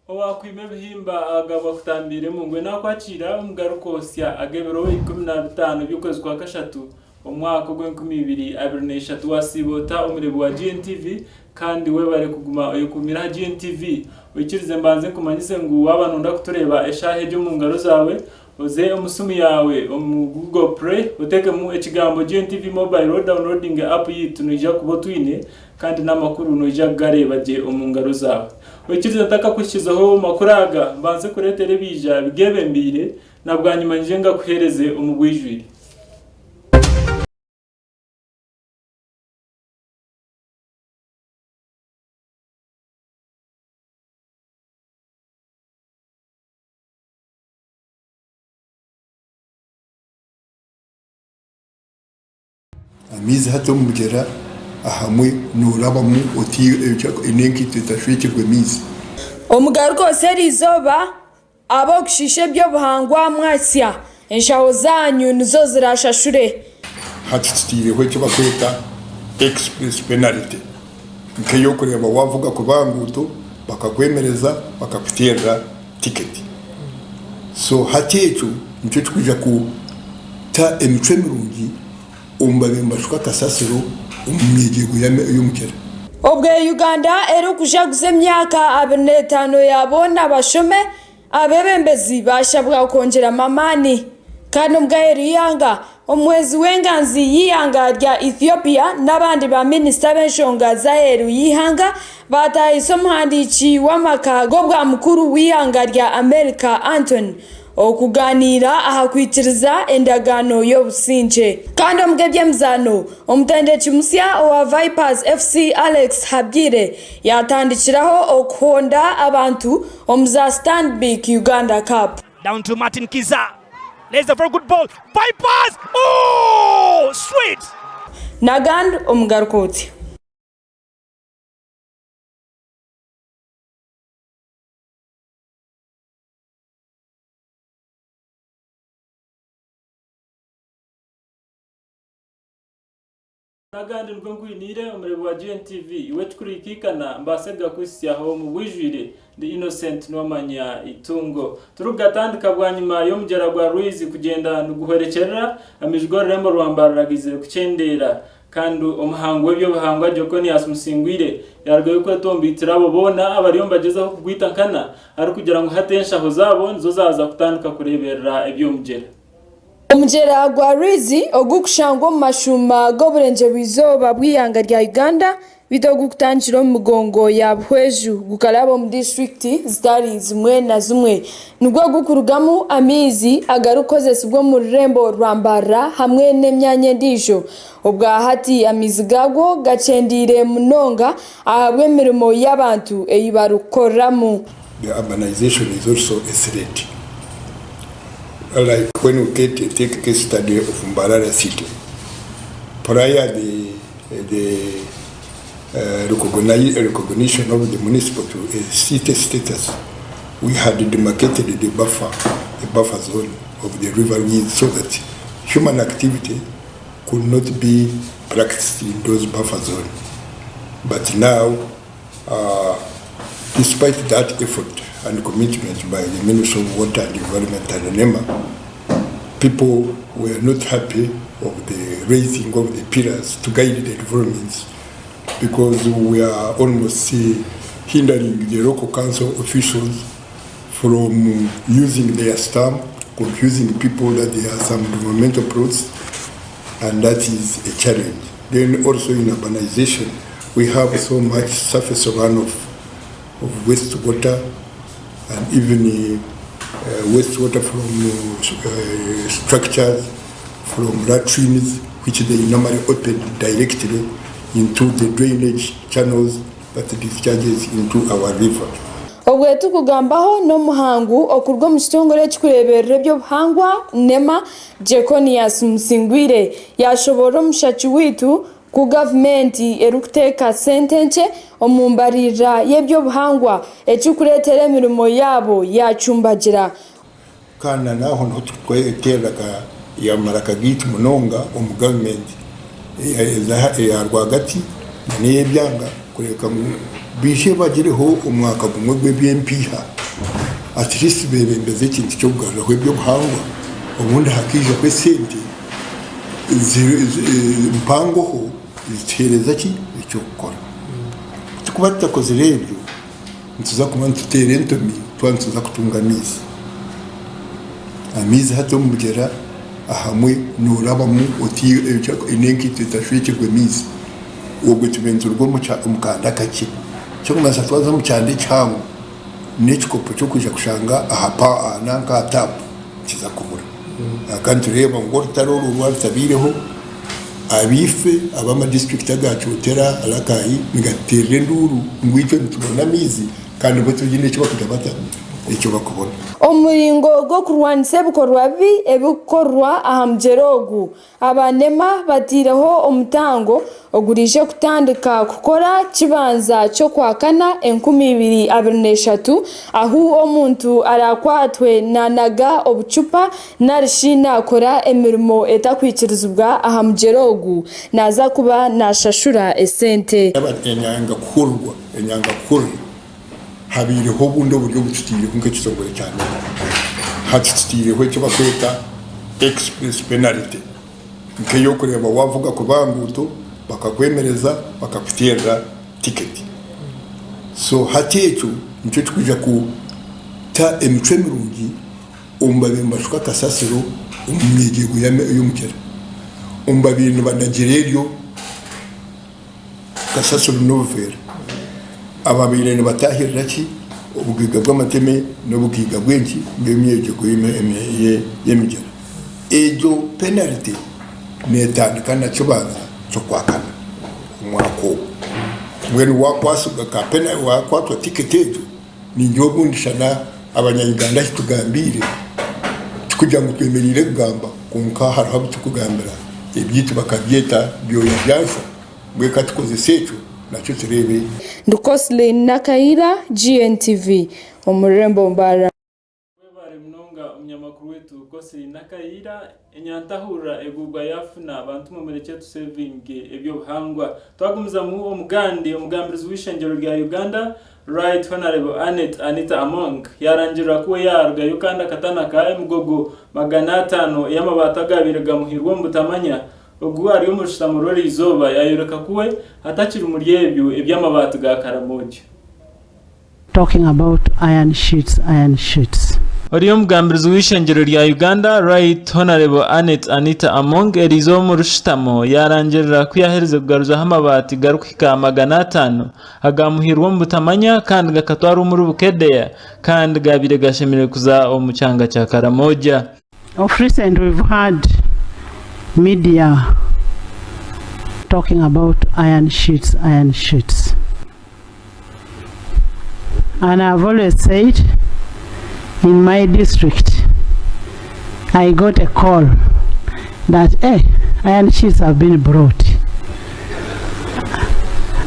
Owakwime bihimba agaba kutambire mungwe nakwakira umugaruko sya agebero 15 by'ukwezi kwa kashatu umwaka w'2023 wasibota umurebo wa GNTV kandi we bare kuguma uyikumira GNTV wikirize mbanze kumanyise ngo wabana nda kutureba eshahe ryo mu ngaro zawe oze umusumi yawe Google Play uteke mu ekigambo GNTV mobile downloading app yitu nija kubotwine kandi namakuru noja gareba je umungaro zawe wikirize nataka kushizaho makuraga mbanze kuretere bija bigebe mbire nabwanyuma njenga kuhereze umugwijwiri amizi hato mugera ahamwe nurabamu oti inenki tutashwekirwe mizi omugaruko serizoba abo kushishe byo buhangwa mwasya enshaho zanyu nizo zirashashure hatutiriwe cyo bakweta express penalty nkeyo kureba wavuga kubanguto bakakwemereza bakakutera ticket so hatecho nicyo twija ku ta emicwe mirungi umbabemba shwaka sasiro umwegego y'umukera obwe Uganda ero kujaguze myaka 25 yabona bashome abebembezi bashabwa kongera mamani kandi ubwaeri yanga omwezi wenganzi yiyanga rya Ethiopia nabandi ba minister b'enshonga zaheru yihanga batayiso muhandici w'amakago bwa mukuru wiyanga rya America Anthony okuganira ahakwitiriza endagano y'obusinje kandi omugebye mzano omutendeki musya wa Vipers FC Alex Habire yatandikiraho okuhonda abantu omuza Stanbic Uganda Cup. Down to Martin Kiza. There's a very good ball. Vipers! Oh, sweet! Nagand omugarukoti. Nagandi nkwinire umurebo wa GNTV iwe tukurikikana mbasebwa kusyaho mu bwijwire the innocent nomanya itungo turugatandika bwanyuma yo mugera gwa Ruizi kugenda nuguherekerera amijgo rembo rwambararagize kucendera kandi umuhango w'ebyo bahangwa Jokoni Asmusingwire yargoye ko tombitira abo bona abariyo mbagezaho kugwita nkana ari kugira ngo hatenshaho zabo nizo zaza kutandika kureberera ebyo mugera Omujera gwa Ruizi ogukushangwa mu mashuma goburenje bizoba bwiyanga rya Uganda bidogukutanjira mu mugongo ya Bweju gukarabo mu district zitari zimwe na zimwe nubwo gukurugamu amizi agarukoze sibwo mu rembo rwambara hamwe n'emyanye ndijo obwa hati amizigago gacendire munonga ahabwe mirimo y'abantu eyibarukoramu. The urbanization is also a threat. Like when we take case study of Mbarara city, prior the recognition of the municipal city status, we had demarcated the buffer zone of the river so that human activity could not be practiced in those buffer zones. But now, despite that effort and commitment by the Ministry of Water and Environment and NEMA, people were not happy of the raising of the pillars to guide the developments because we are almost hindering the local council officials from using their stamp, confusing people that there are some developmental plots, and that is a challenge. Then also in urbanization, we have so much surface runoff of wastewater and even wastewater from structures, from latrines, which they normally open directly into the drainage channels that discharges into our river. Obwetu kugambaho no muhangu okurwa mu kitongore cy'kureberera byo buhangwa NEMA Jokoni Asmusingwire yashobora mushachi witu ku government erukuteka sentence omumbarira yebyo buhangwa ecyukuretera mirimo yabo yacumbagira kana naho no tweteraga yamaraka gitu munonga omu government ya rwagati niye byanga kureka bishe bagireho umwaka gumwe gw'BMPH at least bebembeze ikintu cyo kugarura kw'ibyo buhangwa ubundi hakije kwe sente mpangoho zitereza ki icyo gukora tukuba tutakoze rero ntuza kuma tutere ntomi twantuza kutunga amizi hato mugera ahamwe nurabamo uti inenki tutashwikirwe mizi ubwo tubenzurwa umukanda kake cyo kumaza twaza mu cyande cyangu n'ikikopo cyo kuja kushanga ahapa nanka tap kiza kumura kandi tureba ngo rutaroro rwatabireho abife abama district agacu utera alakayi migaterere nduru ngwicyo tubona mizi kandi bo tuginde cyo bakudabata icyo bakubona umuringo go kurwanise bukorwa bi ebukorwa ahamjerogu abanema batiraho umutango ogurije kutandika gukora kibanza cyo kwakana 2023 aho omuntu arakwatwe nanaga obucupa narishina akora emirimo etakwikirizubwa ahamjerogu naza kuba nashashura esente abanyanga kurwa enyanga kurwa habiriho bundo buryo bututire kunke kisongore cyane hatutiriho cyo bakweta express penalty nke yo kureba wavuga ko banguto bakakwemereza bakakutera ticket so hatecho nicyo twija ku ta emicwe mirungi umbabe mbashuka kasasiro umwegego y'umukera umbabintu banagereryo kasasiro novera ababirene batahirira ki ubugiga bw'amateme n'ubugiga bwenki bw'imyegego y'emigera ejo penalty netandikana kibanza cyo kwakana umwako when wakwasuga ka penalty wakwatwa ticket ejo ni njogundishana abanyayuganda hitugambire tukujya ngo twemerire kugamba kunka haraho tukugambira ibyitwa bakabyeta byo yabyaza mweka tukoze secho nacyo turebe Ndukosle Nakayira GNTV omurembo mbara bari mnonga umunyamakuru wetu Kosle Nakayira enyantahura egugwa yafuna abantu mu mereke to saving ebyo buhangwa twagumiza mu omugambirizi w'ishengero rya Uganda Right Honorable Anita Among yarangira kuwe yarga Uganda katana ka emugogo 500 y'amabata gabiraga muhirwo mutamanya ubwo ari umushtamurori izoba yayoreka kuwe atakiri umuryebyo iby'amabati ga Karamoja talking about iron sheets Oriyo mugambirizi w'ishengero rya Uganda Right Honorable Anita Among erizo mu rushtamo yarangirira kuyahereza kugaruza amabati garukika 500 agamuhirwa mu butamanya kandi gakatwara umuri bukedeya kandi gabire gashemire kuza omucanga cya Karamoja. Of recent we've had media talking about iron sheets and I've always said in my district I got a call that iron sheets have been brought,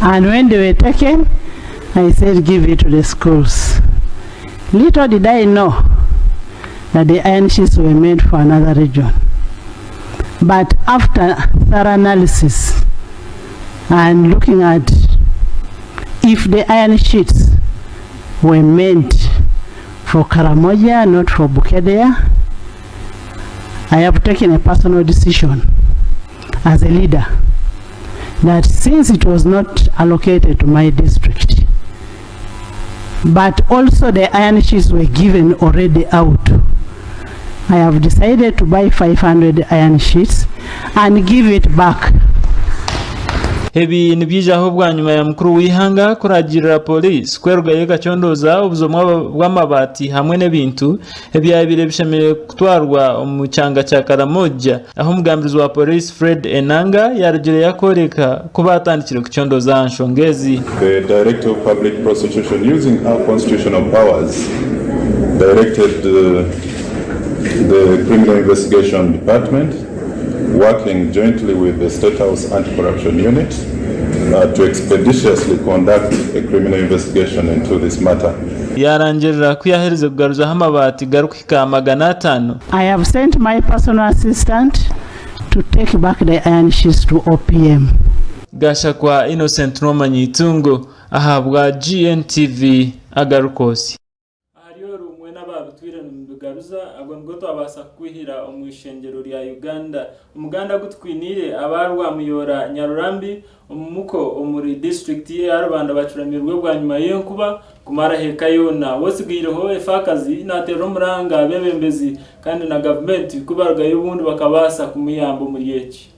and when they were taken I said give it to the schools. Little did I know that the iron sheets were made for another region. But after thorough analysis and looking at if the iron sheets were meant for Karamoja, not for Bukedea, I have taken a personal decision as a leader that since it was not allocated to my district, but also the iron sheets were given already out, I have decided to buy 500 iron sheets and give it back. Hebi nibijaho bwanyuma ya mukuru w'ihanga kuragirira police kwerugaye gacondoza ubuzomwa bw'amabati hamwe n'ebintu ebyabire bishemeye kutwarwa mu cyanga cya Karamoja aho mugambirizi wa police Fred Enanga yarugire yakoreka kubatandikira kucondoza nshongezi. The Director of Public Prosecution, using our constitutional powers, directed the Criminal Investigation Department, working jointly with the State House Anti-Corruption Unit, to expeditiously conduct a criminal investigation into this matter. Yarangirira kuyahereza kugaruza amabati garukika 500. I have sent my personal assistant to take back the iron sheets to OPM. Gasha kwa Innocent Romanyitungo ahabwa GNTV agarukosi ariyo rumwe n'ababitwira n'bigaruza agomba twabasa kwihira umwishengero rya Uganda umuganda gutwinire abarwamuyora Nyarurambi umuko umuri district ya Rubanda bacuramirwe bwa nyuma yo kuba kumara heka yona wosigireho efakazi natero muranga bebembezi kandi na government kubarga y'ubundi bakabasa kumuyambo muri yeki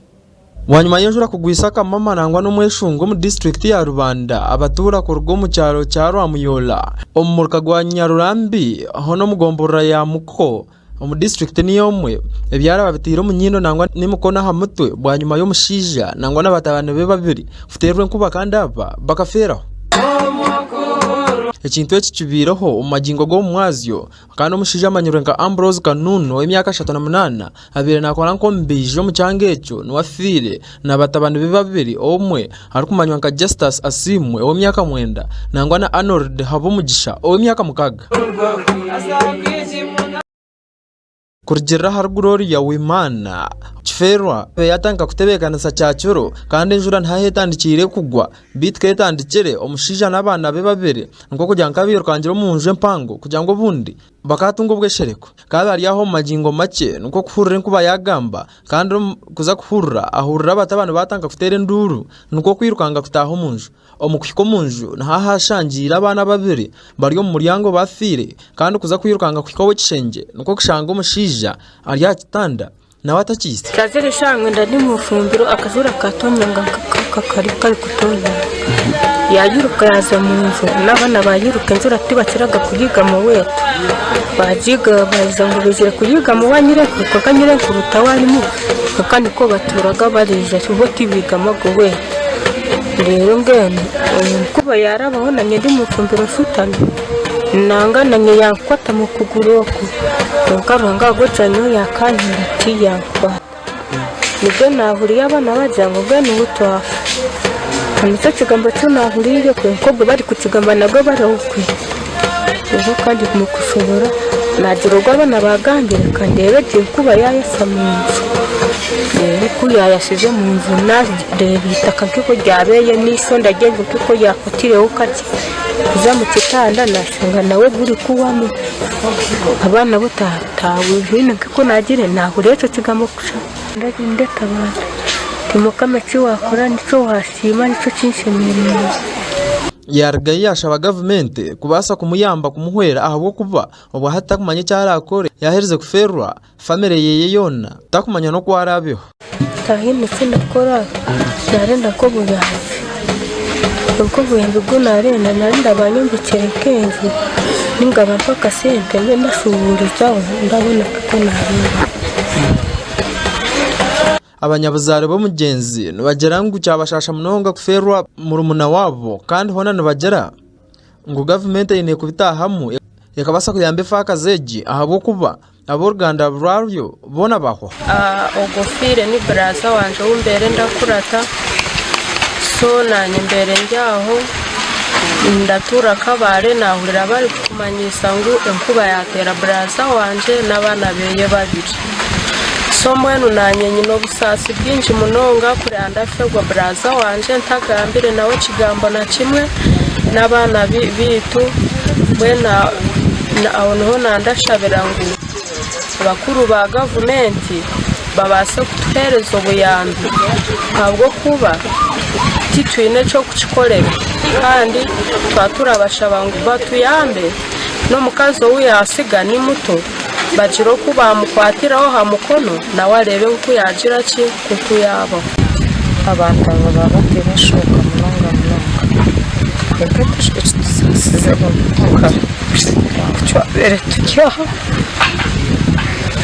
wanyuma y'enjura kugwisaka mama nangwa n'umweshungo mu district ya Rubanda abatura ku rugo mu cyaro cya Rwamuyola omurka gwa Nyarurambi hono mugomborera ya muko mu district niyomwe ebyara babitiro mu nyino nangwa nimukona hamutwe bwa nyuma yo mushija nangwa n'abatabane be babiri futerwe nkuba kandi aba bakaferaho ekintu ekikibiraho umagingo go mwazyo kandi umushija amanyurenga Ambrose Kanuno emyaka 38 abire nakora nko mbijo mu cyangecho nwafire nabatabane be babiri omwe ari kumanywa nka Justus Asimwe emyaka 9 nangwa na Arnold Habumugisha emyaka 6 kurjira harugurori ya Wimana Chiferwa yatanga kutebekana sa cyacuro kandi njura ntahetandikire kugwa bitketandikire omushija nabana be babere nko kujya nkabiro kanjiro munje mpango kujya ngo bundi bakatunga ubweshereko kandi ari aho magingo make nuko kuhurira nkuba yagamba kandi kuza kuhurira ahurira abatabana batanga kutere nduru nuko kwirukanga kutaho munju omukwiko munju ntahashangira abana babiri bariyo mu muryango bafire kandi kuza kwirukanga kwikowe kishenge nuko kishanga umushija ari yakitanda nawe atakiste kazere shangwe ndani mu fumbiro akazura katonga kakari kutonya yayiruka yaza mu nzu n'abana bayiruka nzura ati bakiraga kuyiga mu wetu bajiga baza ngo bizire kuyiga mu wanyire kuko kanyire ku rutawarimu kandi ko baturaga barije cyo tibiga mago we rero ngene kuba yarabaho nanye ndi mu fumbiro futana nanga nanye yakwata mu kuguru ko ngaranga gocanyo yakanyira tiyakwa nibyo nahuriye abana bajyango bene ubutwa Kamisa kigambo cyo nahuriye ko bari kukigamba nabwo barawukwi ubu kandi kumukushobora nagiroga abana bagambira kandi yebeje kuba yayasa mu nzu ku yayashize mu nzu bita kakiko ryabeye n'isonda gengo kuko yakutireho kake kuza mu kitanda nashanga nawe buri kuwamo abana butatawe bino kuko nagire nahuriye cyo kigambo kusha ndagindeta abantu timukame cyo wakora nico wasima nico kinshimira yargaye yashaba government kubasa kumuyamba kumuhwera ahubwo kuba ubu hata kumanye cyarakore yahereze kuferwa family yeye yona takumanya no kwarabeho tahini sinakora narenda ko buyaje ubwo buyenze bwo narenda banyumbikere kenzi ningaba mpaka sente ngenda shuburiza ndabona ko narenda abanyabuzare bo mugenzi nibagera ngo cyabashasha munonga kuferwa mu rumuna wabo kandi hona nibagera ngo government ine kubitahamu yakabasa kuyambe faka zeji ahabo kuba aborganda braryo bona baho ogofire ni braza wanje umbere ndakurata so nanye mbere njyaho ndatura kabare nahurira bari kumanyisa ngo enkuba yatera braza wanje nabana beye babiri somwenu nanyenye no busasi bwinshi munonga kuri andafegwa braza wanje ntagambire nawe kigambo na kimwe nabana bitu bwena aho niho nandashabira ngo abakuru ba government babase kutuhereza ubuyambi ntabwo kuba titwine cyo kukikorera kandi twaturabashaba ngo batuyambe no mukazo uyasiga ni muto baciro kuba mukwatiraho hamukono nawe arebe uko yagira ki kuko yabo abantu baba batereshoka munonga reka tusize muka cyo bere tujyaho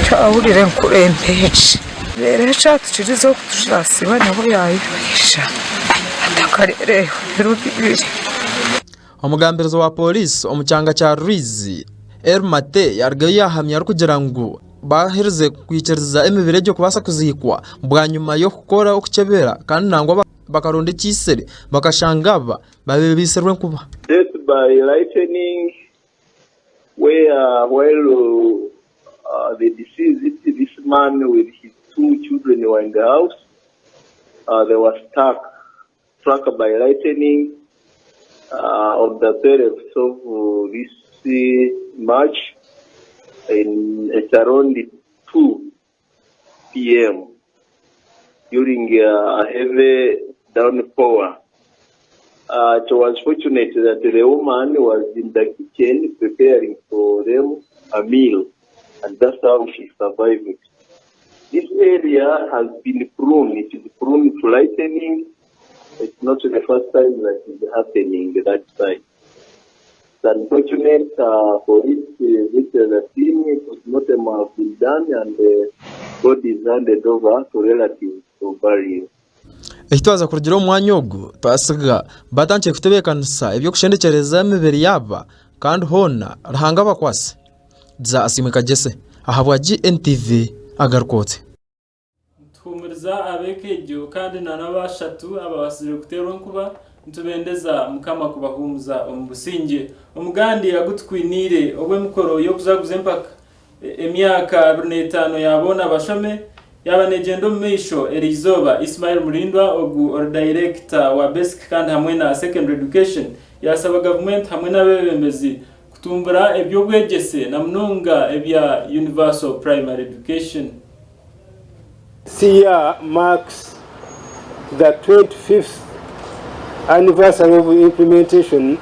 cyawurire nkurembeje rero cyatu kirizo kuturasiba nabo yayibisha atakarere rubiri umugamberezo wa police omucyanga cya Ruizi Ermate yargaye yahamya kugira ngo bahereze kwicereza emibere cyo kubasa kuzikwa bwa nyuma yo gukora ukukebera kandi nangwa bakaronda ikisere bakashangaba babe biserwe kuba death by lightning while the deceased this man with his two children were in the house they were struck by lightning on the 30th of this March at around 2 p.m. during a heavy downpour. It was fortunate that the woman was in the kitchen preparing for them a meal, and that's how she survived it. This area has been prone. It is prone to lightning. It's not the first time that it is happening at that side. It's unfortunate for it, the team, postmortem have been done, and the body is handed over to relatives for burial. Ehitwaza kurugira omwanya ogu twasiga batangiye kutebekanisa ebyo kushendekereza emibiri yaba kandi hona Ruhanga bakwase za asimika Jesse ahabwa GNTV agarukote tuhumuriza abekejo kandi nanabashatu ababasire kuterwa nkuba ntubendeza mukama kubahumuza omubusinge omugandi yagutwinire obwe mukoro yo kuzaguza empaka emyaka 25 yabona bashome yabanegendo meisho Erizoba Ismail Murindwa ogu director wa basic kandi hamwe na secondary education yasaba government hamwe n'abebembezi kutumbura ebyo gwegese na mununga ebya universal primary education. This year marks the 25th anniversary of implementation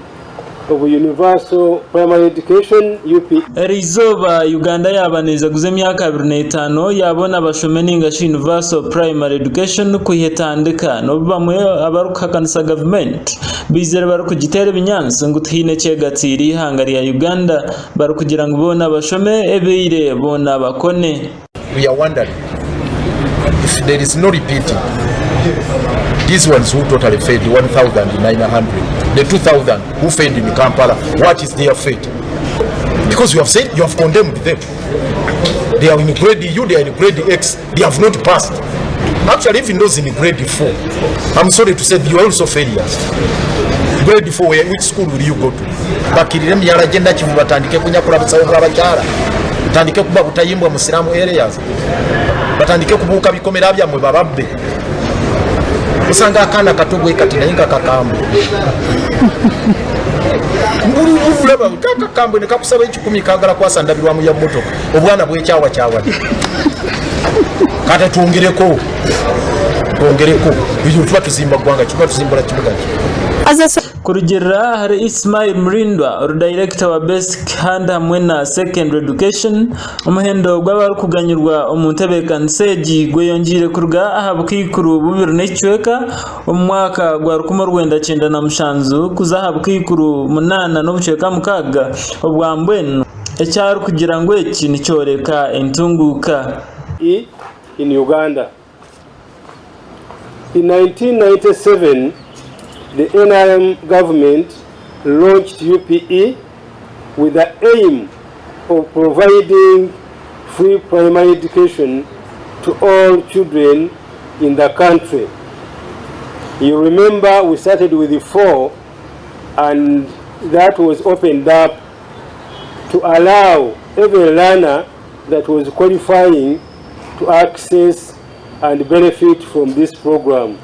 of universal primary education UP. Erizoba Uganda yabaneza guze myaka 25 yabona bashome ninga universal primary education kuhetandika no bamwe abarukakanisa government bizere bari kugitere binyanse nguthine cegatiri hangari ya Uganda bari kugira ngo bona bashome ebeire bona bakone. We are wondering if there is no repeating. These ones who totally failed, 1,900, the 2,000 who failed in Kampala, what is their fate? Because you have said, you have condemned them. They are in grade U, they are in grade X, they have not passed. Actually, even those in grade 4, I'm sorry to say, you are also failures. Grade 4, which school will you go to? Bakirire myara genda kivu batandike kunyakura bitsawo bw'abakyala. Batandike kuba butayimbwa musiramu areas. Batandike kubuka bikomera byamwe bababbe. Usanga akana katugwe kati nayinga kakambo. Ulaba kakambo ne kakusaba ekikumi kagala kwasandabirwa mu ya motoka. Obwana bwe kyawa kyawa. Kata tuongereko. Ibyo tuba tuzimba gwanga tuba tuzimbura kibuga. Kurugera hari Ismail Murindwa director wa basic hand hamwe na secondary education umuhendo gw'abari kuganyirwa omuntebeka nseji gweyongire kurga ahabukikuru bubiri n'icweka umwaka gwa 1997 kuzahabukikuru 8 n'obuceka mukaga obwambwenu ecyari kugira ngo iki nicyoreka entunguka in Uganda. In 1997 the NRM government launched UPE with the aim of providing free primary education to all children in the country. You remember we started with 4 and that was opened up to allow every learner that was qualifying to access and benefit from this program.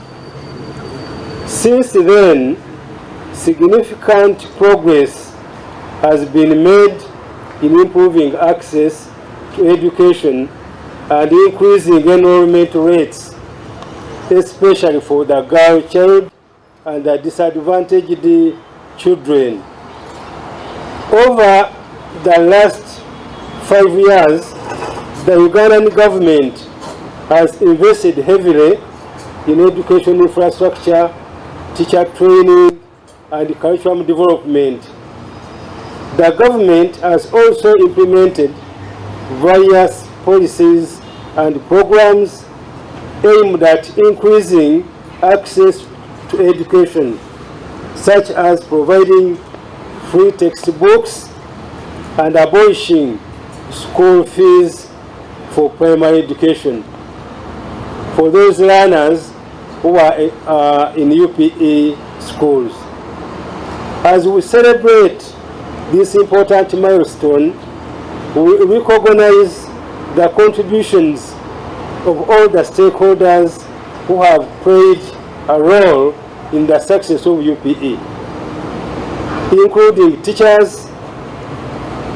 Since then, significant progress has been made in improving access to education and increasing enrollment rates, especially for the girl child and the disadvantaged children. Over the last 5 years, the Ugandan government has invested heavily in education infrastructure, teacher training, and curriculum development. The government has also implemented various policies and programs aimed at increasing access to education, such as providing free textbooks and abolishing school fees for primary education for those learners who are in UPE schools. As we celebrate this important milestone, we recognize the contributions of all the stakeholders who have played a role in the success of UPE. including teachers,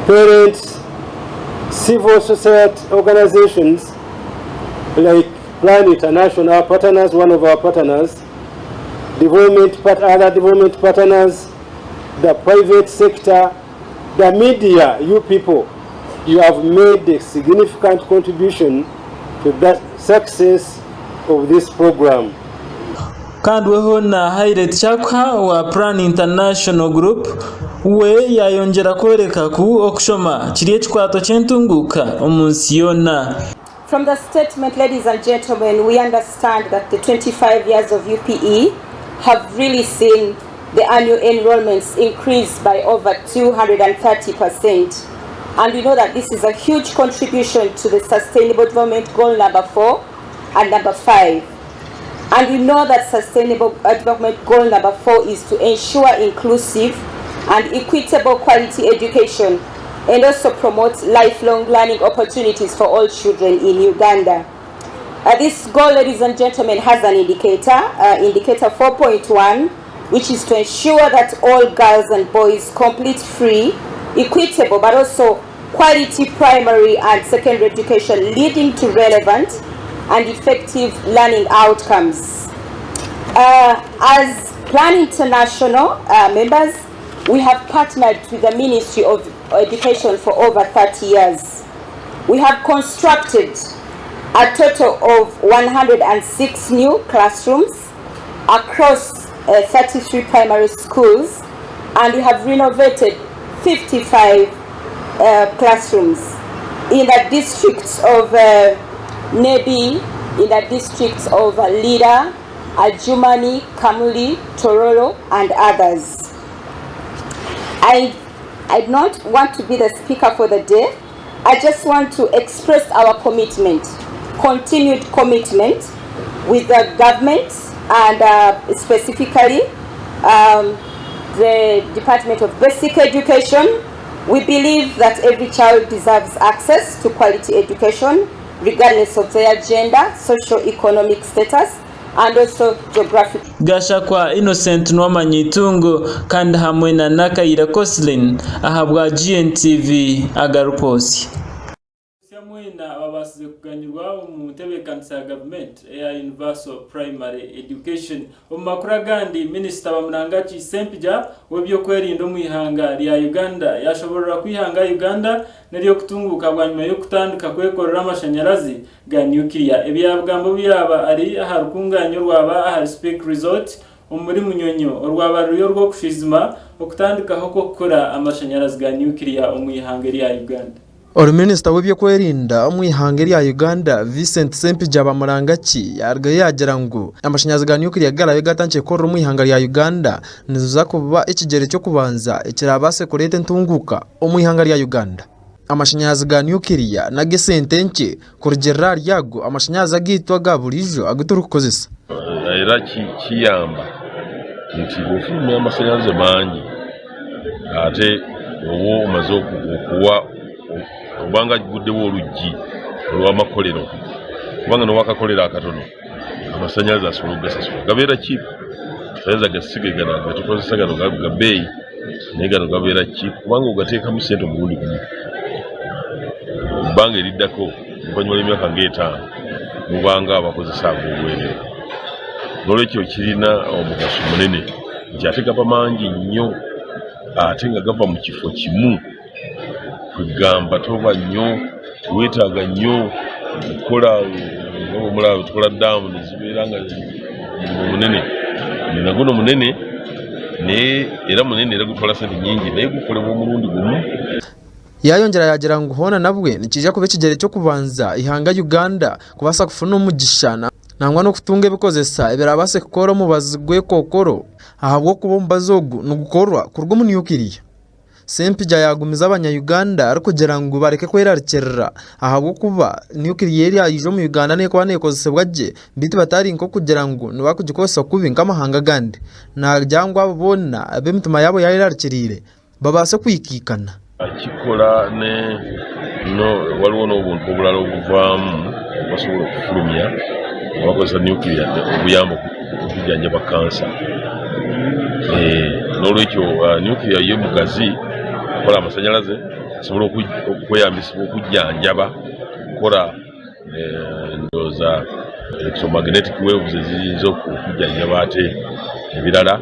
parents, civil society organizations like Plan International, our partners, one of our partners, other development partners, the private sector, the media, you people, you have made a significant contribution to the success of this program. Kandi weho na Hayret Chakha wa Plan International Group we yayongera kwereka ku okushoma kiriye kikwato cyentunguka omunsi yona. From the statement, ladies and gentlemen, we understand that the 25 years of UPE have really seen the annual enrollments increase by over 230%. And we know that this is a huge contribution to the Sustainable Development Goal number 4 and number 5. And we know that Sustainable Development Goal number 4 is to ensure inclusive and equitable quality education and also promote lifelong learning opportunities for all children in Uganda. This goal, ladies and gentlemen, has an indicator, indicator 4.1, which is to ensure that all girls and boys complete free, equitable, but also quality primary and secondary education leading to relevant and effective learning outcomes. As Plan International members, we have partnered with the Ministry of Education for over 30 years. We have constructed a total of 106 new classrooms across 33 primary schools, and we have renovated 55 classrooms in the districts of Nebi, in the districts of Lida, Adjumani, Kamuli, Tororo, and others. I don't want to be the speaker for the day. I just want to express our commitment, continued commitment with the government and specifically the Department of Basic Education. We believe that every child deserves access to quality education regardless of their gender, socio-economic status, and also geographic. Gashakwa Innocent Nwamanyitungo kandi hamwe na Nakayira Coslin ahabwa GNTV agarukosi. Mwina babasize kuganyirwa mu ntebekanisa ya government ya universal primary education. Omakura gandi Minister Bamurangachi Sempija webyo kwerinda mu ihanga lya Uganda yashobora kwihanga Uganda nariyo kutunguka bwanyuma yo kutandika kwekorera amashanyarazi ga nuclear. Ebyabugambo byaba ari aharukunganyo rwaba ahari Speak Resort umuri munyonyo rwaba ruyo rwo kushizima okutandikaho kokora amashanyarazi ga nuclear mu ihanga lya Uganda. Minisita w'ibyo kwerinda umwihanga lya Uganda Vincent Sempija Bamurangachi yargaye yagira ngo amashanyarazi ga nuclear garabe gatangiye korora umwihanga lya Uganda nizuza kuba ikigere cyo kubanza ikirabase kurete ntunguka umwihanga lya Uganda. Amashanyarazi ga nuclear na gesente nke kurugera ryago amashanyarazi agitwa gaburijo aguturukozesa era kiyamba nti gufumya amashanyarazi mangi ate owo umaze okuwa obanga guddewo oluggi olw'amakolero kubanga nowakakolera akatono amasanyalaze asobola ogasasula gabeera cheap sayinza gasige gano getukozesa gano ga bbeeyi naye gano gabeera cheap kubanga ogateekamu sente omulundi gumu ebbanga eriddako oluvannyuma lw'emyaka ng'etaano mubanga abakozesa ag'obwereere n'olwekyo kirina omugaso munene nti ate gaba mangi nnyo ate nga gava mu kifo kimu kugamba toba nnyo weetaaga nnyo okukola omulaba tukola daamu nezibeera nga munene naguno munene naye era munene era gutwala sente nyingi naye gukolebwa omulundi gumu. Yayongera yagira ngo hona nabwe nikija kuba ikigere cyo kubanza ihanga Uganda kubasa kufuna umugisha nangwa no kutunga ebikozesa ebirabase kukora mubazi gwe kokoro ahabwo kubomba zogu nugukorwa kurwo mu nuclear. Sempija yagumiza abanya-Uganda ariko kugira ngo bareke kwerarikirira ahabwo kuba nuclear yayijo mu Uganda ne kwa nekozesebwa je biti batari nko kugira ngo nibakugikosa kubinka amahanga gandi na jangwa abona abemitima yabo yararikirire babase kwikikana akikola ne no waliwo n'obuntu obulala obuvaamu basobola okufulumya abakozesa nuclear obuyambo okujjanjaba kansa n'olwekyo nuclear yo mugazi kola amasanyalaze asobola okweyambisibwa okujjanjaba kola ndoza electromagnetic waves eziyinza okujjanjaba ate ebirala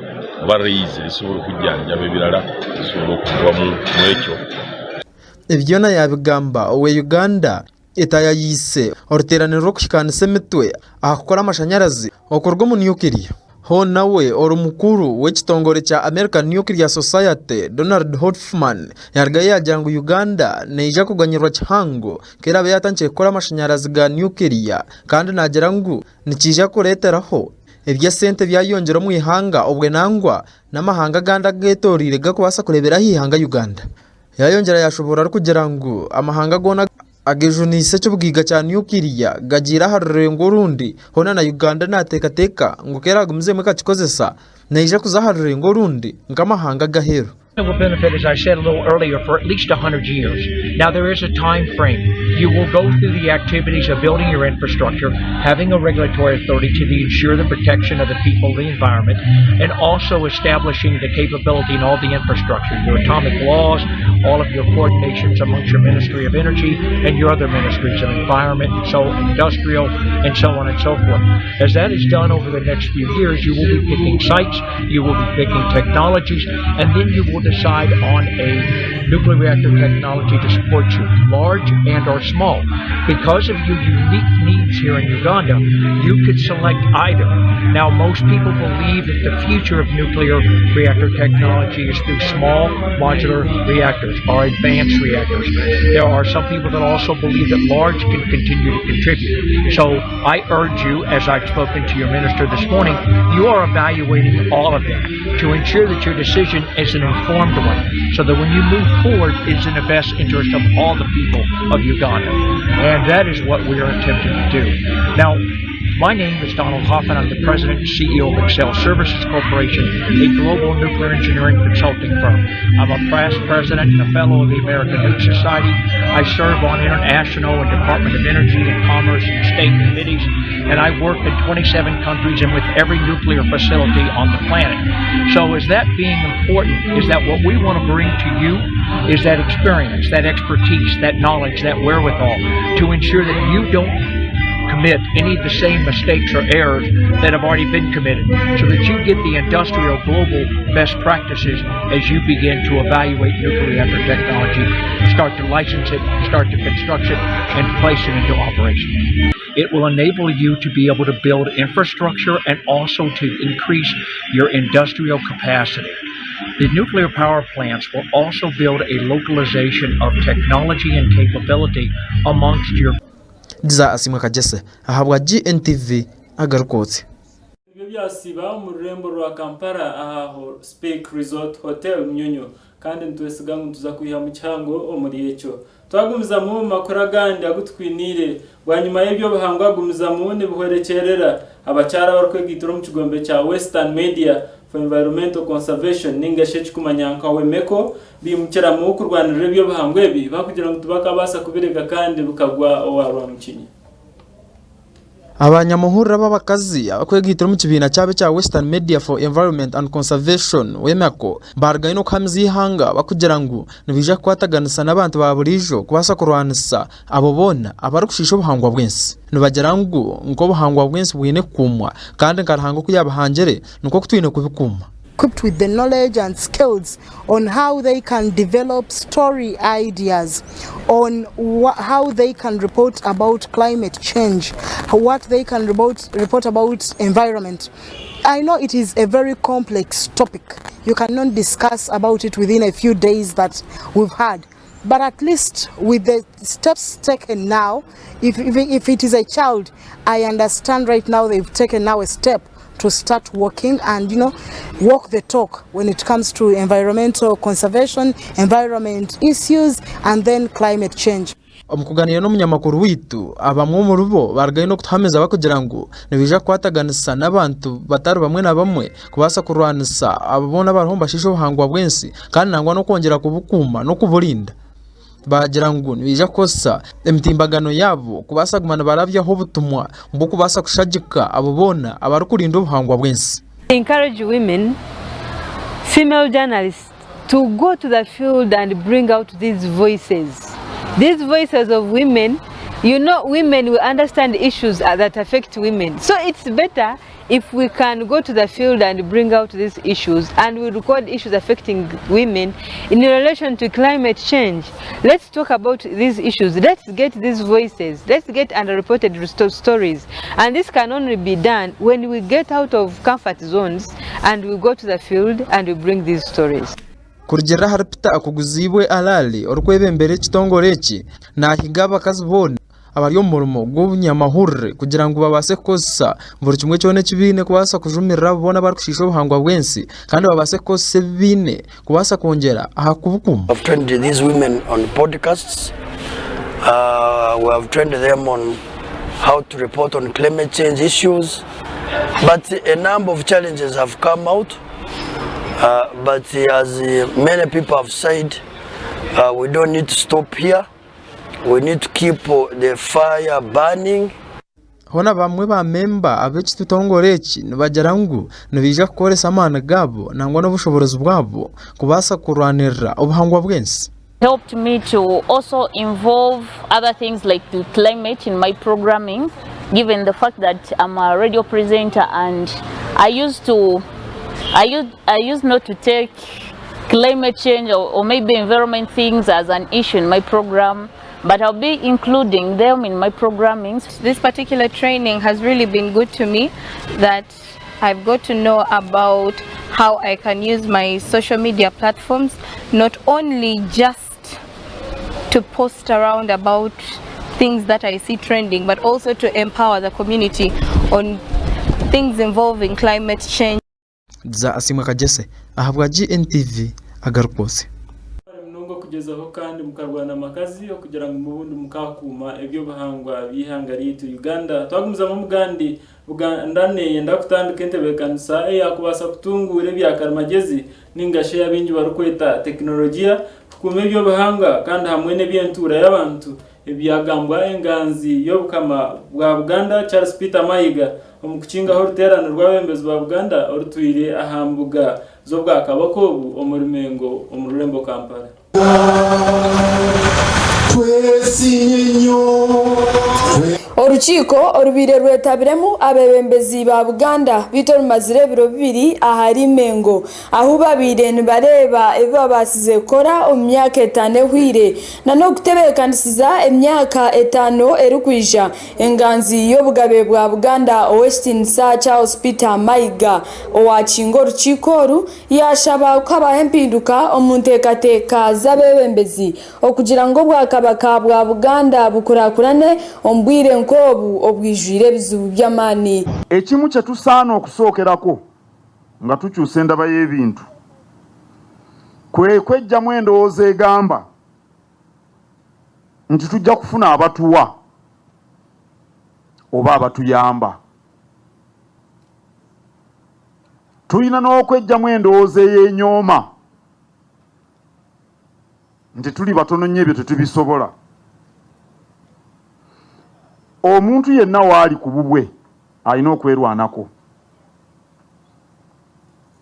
oba rays zisobola okujjanjaba ebirala zisobola okuva mu ekyo. Ebyo byona yabigamba owe Uganda etayayise oruteraniro rw'okushikanisa emitwe ahakukora amashanyarazi okorwa mu nuclear. Ho nawe orumukuru w'ekitongore kya American Nuclear Society Donald Hoffman yargaye yagira ngu Uganda neija kuganyirwa kihango kera yatangiye gukora amashanyarazi ga nuclear kandi nagira ngu nikija kureteraho ebya sente byayongera mu ihanga obwe nangwa n'amahanga ganda getorire gakubasa kurebera hihanga Uganda. Yayongera yashobora kugira ngu amahanga gona agejunise cy'ubwiga cya nuclear gagira harurengo rundi hona na Uganda natekateka ngo keragumze mu kakikozesa neije kuzaharurengo rundi ngamahanga gahero. It will benefit, as I said a little earlier, for at least 100 years. Now, there is a time frame. You will go through the activities of building your infrastructure, having a regulatory authority to ensure the protection of the people, the environment, and also establishing the capability in all the infrastructure, your atomic laws, all of your coordinations amongst your Ministry of Energy and your other ministries of environment, so industrial, and so on and so forth. As that is done over the next few years, you will be picking sites, you will be picking technologies, and then you will decide on a nuclear reactor technology to support you, large and or small. Because of your unique needs here in Uganda, you could select either. Now, most people believe that the future of nuclear reactor technology is through small modular reactors or advanced reactors. There are some people that also believe that large can continue to contribute. So I urge you, as I've spoken to your minister this morning, you are evaluating all of them to ensure that your decision is an informed one, so that when you move forward, it's in the best interest of all the people of Uganda. And that is what we are attempting to do. Now, my name is Donald Hoffman. I'm the President and CEO of Excel Services Corporation, a global nuclear engineering consulting firm. I'm a past president and a fellow of the American Nuke Society. I serve on international and Department of Energy and Commerce and state committees, and I work in 27 countries and with every nuclear facility on the planet. So is that being important, is that what we want to bring to you is that experience, that expertise, that knowledge, that wherewithal to ensure that you don't commit any of the same mistakes or errors that have already been committed, so that you get the industrial global best practices as you begin to evaluate nuclear reactor technology, start to license it, start to construct it, and place it into operation. It will enable you to be able to build infrastructure and also to increase your industrial capacity. The nuclear power plants will also build a localization of technology and capability amongst your Diza asimwa kajese ahabwa GNTV agarukotse. Ibyo byasiba mu rurembo rwa Kampala aho Spake Resort Hotel Mnyonyo kandi ntwesiga ngo tuza kuyiha mu cyango omuri echo. Twagumiza mu makora gandi agutwinire bwanyuma y'ibyo bahangwa gumiza mu ne buherekerera abacara barkwegitiro mu kigombe cya Western Media for Environmental Conservation ningashe kikumanyanka wemeko bimukira mu kurwanira ibyo bahangwe bi bakugira ngo tubakabasa kubirega kandi bukagwa owarwa mukinyi. Abanyamuhurira b'abakazi abakwegitiro mu kibina cyabe cya Western Media for Environment and Conservation wemeko bargaye no kamzi ihanga bakugira ngo nibija kwataganisa n'abantu baburijo kubasa kurwanisa abo bona abarukushisho buhangwa bwensi nibagera ngo buhangwa bwensi bwine kumwa kandi nkarhango kuyabahangere nuko kutwine kubikuma. Equipped with the knowledge and skills on how they can develop story ideas, on how they can report about climate change, what they can report about environment. I know it is a very complex topic. You cannot discuss about it within a few days that we've had. But at least with the steps taken now, if it is a child, I understand right now they've taken now a step to start working and walk the talk when it comes to environmental conservation, environment issues, and then climate change. Omukuganira n'umunyamakuru witu abamwe mu rubo bargaye no kutameza bakugira ngo nibija kwataganisa n'abantu batari bamwe na bamwe kubasa kurwanisa ababona barahomba shisho buhangwa bwensi kandi nangwa no kongera kubukuma no kuburinda. Bagira ngo nibija kosa emitimbagano yabo kubasa gumana baravyaho butumwa mbo kubasa kushagika abo bona abarukurinda ubuhangwa bwensi. Encourage women female journalists to go to the field and bring out these voices of women. You know, women will understand issues that affect women. So it's better if we can go to the field and bring out these issues, and we record issues affecting women in relation to climate change. Let's talk about these issues. Let's get these voices. Let's get underreported stories. And this can only be done when we get out of comfort zones and we go to the field and we bring these stories. Kurjira harpita akuguzibwe alali orukwebembere kitongoreki nahigaba kazibone abari omurimo gw'obunyamahurire kugira ngo babase kosa buri kimwe cyone kibine kubasa kujumirira bona barkushisha obuhangwa bwensi kandi babase kosa bine kubasa kongera ahakubukuma. I've trained these women on podcasts. We have trained them on how to report on climate change issues, but a number of challenges have come out. But as many people have said, we don't need to stop here. We need to keep the fire burning. Hona bamwe ba member ab'ekitongoreki nibagirangu nibija kukoresa amana gabo nangwa n'obushobozi bwabo kubasa kurwanirira obuhangwa bwensi. Helped me to also involve other things like the climate in my programming, given the fact that I'm a radio presenter and I used not to take climate change or maybe environment things as an issue in my program, but I'll be including them in my programming. This particular training has really been good to me, that I've got to know about how I can use my social media platforms, not only just to post around about things that I see trending, but also to empower the community on things involving climate change. Za asimwe kagese ahabwa GNTV agarukose mnongo kugezaho kandi mukarwana amakazi yo kugira ngo mubundi mukakuma ebyo bahangwa bihangariye tu Uganda twagumiza mu Mugandi Ugandane yenda kutandika entebekanisa yakubasa kutungura byakarmagezi ningashe yabinji barukweta teknolojia kume byo bahanga kandi hamwe n'ebyentura y'abantu ebyagambwa enganzi yo bukama bwa Uganda Charles Peter Mayiga omukukinga ho ruterano rw'abembezi ba Uganda orutwire ahambuga zo bwakabakobu omurimengo omururembo Kampala. Urukiko orubire rwetabiremu abebembezi ba Buganda bitor mazire biro bibiri ahari mengo aho babire nibareba eba basize kora omyaka 5 hwire nano gutebekandisiza emyaka 5 erukwija enganzi yo bugabe bwa Buganda Western Sir Charles Peter Mayiga owakingo rukikoru yashaba ukaba empinduka omuntekateka zabebembezi okugira ngo bwakabaka bwa Buganda bukurakurane ombwire nkobu obwijire bizubu byamani. Ekimu kye tusaana okusookerako nga tukyusa endaba y'ebintu kwejjamu endowooza egamba nti tujja kufuna abatuwa oba abatuyamba. Tulina n'okwejjamu endowooza ey'enyooma nti tuli batono nnyo ebyo tetubisobola. Omuntu yenna waali ku bubwe alina okwerwanako.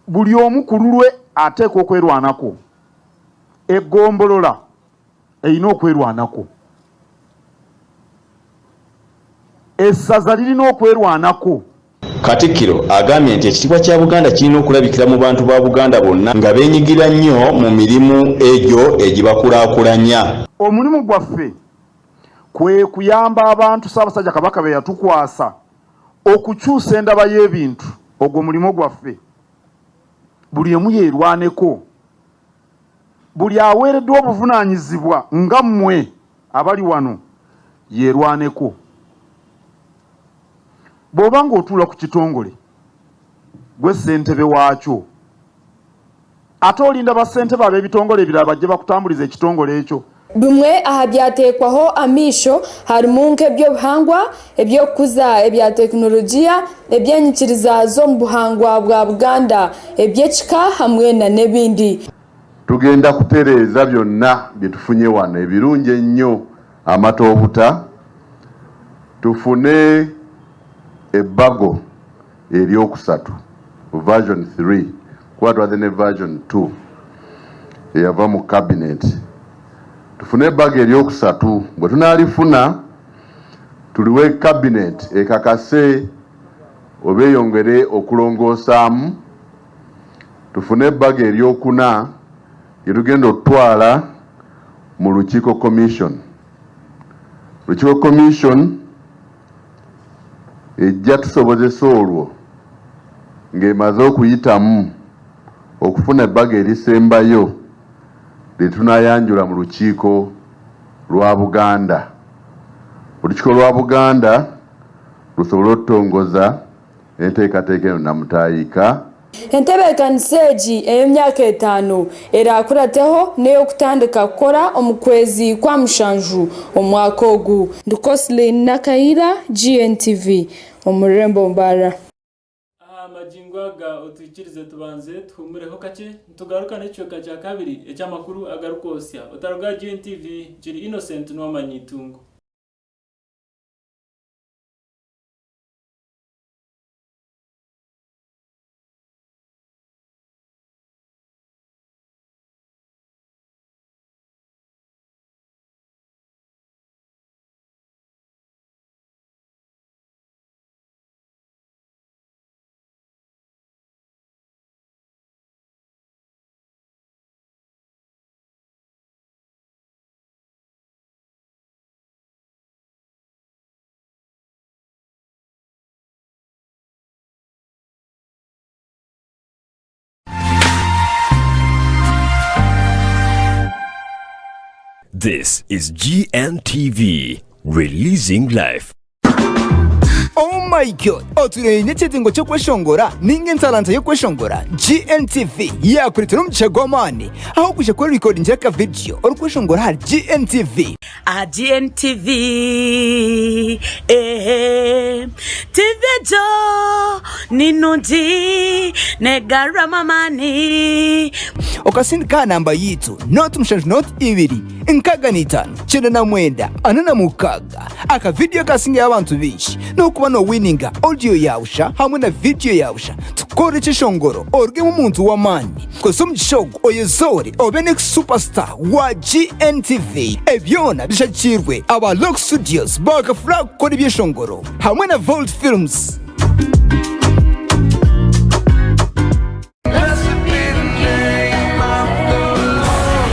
Buli omu ku lulwe ateeka okwerwanako. Eggombolola erina okwerwanako. Essaza lirina okwerwanako. Katikkiro agambye nti ekitiibwa kya Buganda kirina okulabikira mu bantu ba Buganda bonna nga beenyigira nnyo mu mirimu egyo egibakulaakulanya. Omulimu gwaffe kwe kuyamba abantu Ssaabasajja Kabaka be yatukwasa okukyusa endaba y'ebintu. Ogwo mulimu gwaffe. Buli emu yeerwaneko. Buli aweereddwa obuvunaanyizibwa nga mmwe abali wano yeerwaneko. Bw'oba ng'otuula ku kitongole gwe ssentebe waakyo ate olinda bassentebe ab'ebitongole ebirala bajje bakutambuliza ekitongole ekyo. Bimwe aha byatekwaho amisho harimu nk'ebyobuhangwa ebyokuza ebya tekinolojiya ebyenyikiriza zo mu buhangwa bwa Buganda ebyekika hamwe na n'ebindi. Tugenda kutereeza byonna bye tufunye wano ebirungi ennyo amatoobuta tufune ebbago eryokusatu version 3 kuba twadde ne version 2 eyava mu cabinet. Tufune ebbaga eryokusatu, bwe tunaalifuna tuliwe cabinet ekakase oba eyongere okulongoosaamu. Tufune ebbaga eryokuna lye tugenda okutwala mu lukiiko commission. Lukiiko commission ejja tusobozesa olwo ng'emaze okuyitamu okufuna ebbaga erisembayo lye tunaayanjula mu lukiiko lwa Buganda. Olukiiko lwa Buganda lusobole okutongoza enteekateeka eno namutayiika. entebeekanisa egi ey'emyaka 5 eraakurateho n'ey'okutandika kukora omu kwezi kwa mushanju omwaka ogu. Ndukosilin Nakaira, GNTV omu Rurembo Mbara. Amajingo aga otwikirize tubanze tuhumureho kake tugaruka n'ekicweka kya kabiri eky'amakuru agarukosya otaruga GNTV kiri Innocent n'Wamanyitungo. This is GNTV, releasing life. Oh my god, otureye cyetingo cyo kweshongora ninge ntalanta yo kweshongora. GNTV yakuritira umucegomani aho kuje kuri recording ya video or kweshongora hari GNTV. GNTV TV jo ninundi negara mamani okasindika namba yitu not mushanju not ibiri inkaganitano chenda na mwenda anana mukaga aka video kasinga abantu bishi no kuba no winninga audio yausha hamwe na video yausha tukore chishongoro orge mu muntu wa mani kosum shogo oyezori obenek superstar wa GNTV ebyona bishakirwe aba Lock Studios baka flag kuri byeshongoro hamwe na Vault Films.